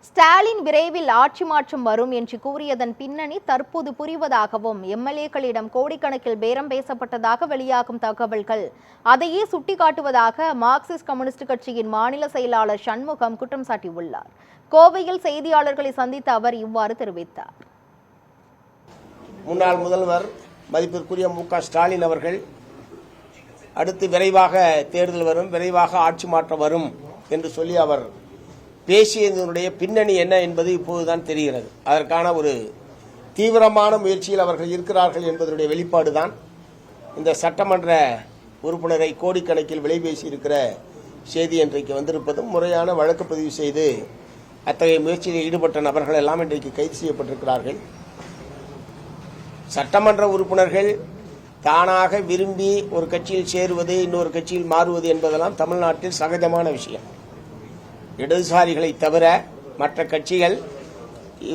ஸ்டாலின் விரைவில் ஆட்சி மாற்றம் வரும் என்று கூறியதன் பின்னணி தற்போது புரிவதாகவும் எம்எல்ஏக்களிடம் கோடிக்கணக்கில் பேரம் பேசப்பட்டதாக வெளியாகும் தகவல்கள் அதையே சுட்டிக்காட்டுவதாக மார்க்சிஸ்ட் கம்யூனிஸ்ட் கட்சியின் மாநில செயலாளர் சண்முகம் குற்றம் சாட்டியுள்ளார். கோவையில் செய்தியாளர்களை சந்தித்த அவர் இவ்வாறு தெரிவித்தார். முன்னாள் முதல்வர் மதிப்பிற்குரிய மு.க. ஸ்டாலின் அவர்கள் அடுத்து விரைவாக தேர்தல் வரும், விரைவாக ஆட்சி மாற்றம் வரும் என்று சொல்லி அவர் பேசியதனுடைய பின்னணி என்ன என்பது இப்போதுதான் தெரிகிறது. அதற்கான ஒரு தீவிரமான முயற்சியில் அவர்கள் இருக்கிறார்கள் என்பதனுடைய வெளிப்பாடுதான் இந்த சட்டமன்ற உறுப்பினரை கோடிக்கணக்கில் விலை பேசியிருக்கிற செய்தி இன்றைக்கு வந்திருப்பதும், முறையான வழக்கு பதிவு செய்து அத்தகைய முயற்சியில் ஈடுபட்ட நபர்கள் எல்லாம் இன்றைக்கு கைது செய்யப்பட்டிருக்கிறார்கள். சட்டமன்ற உறுப்பினர்கள் தானாக விரும்பி ஒரு கட்சியில் சேருவது, இன்னொரு கட்சியில் மாறுவது என்பதெல்லாம் தமிழ்நாட்டில் சகஜமான விஷயம். இடதுசாரிகளை தவிர மற்ற கட்சிகள்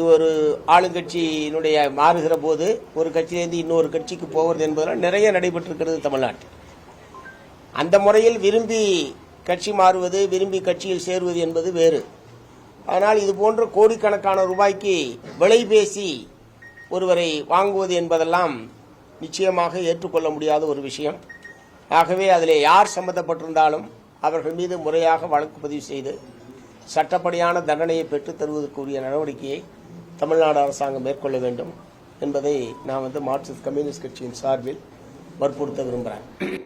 ஒரு ஆளுங்கட்சியினுடைய மாறுகிற போது ஒரு கட்சியிலிருந்து இன்னொரு கட்சிக்கு போவது என்பதெல்லாம் நிறைய நடைபெற்றிருக்கிறது தமிழ்நாட்டில். அந்த முறையில் விரும்பி கட்சி மாறுவது, விரும்பி கட்சியில் சேருவது என்பது வேறு. ஆனால் இதுபோன்ற கோடிக்கணக்கான ரூபாய்க்கு விலை பேசி ஒருவரை வாங்குவது என்பதெல்லாம் நிச்சயமாக ஏற்றுக்கொள்ள முடியாத ஒரு விஷயம். ஆகவே அதில் யார் சம்பந்தப்பட்டிருந்தாலும் அவர்கள் மீது முறையாக வழக்கு பதிவு செய்து சட்டப்படியான தண்டனையை பெற்றுத் தருவதற்குரிய நடவடிக்கையை தமிழ்நாடு அரசாங்கம் மேற்கொள்ள வேண்டும் என்பதை நான் மார்க்சிஸ்ட் கம்யூனிஸ்ட் கட்சியின் சார்பில் வற்புறுத்த விரும்புகிறேன்.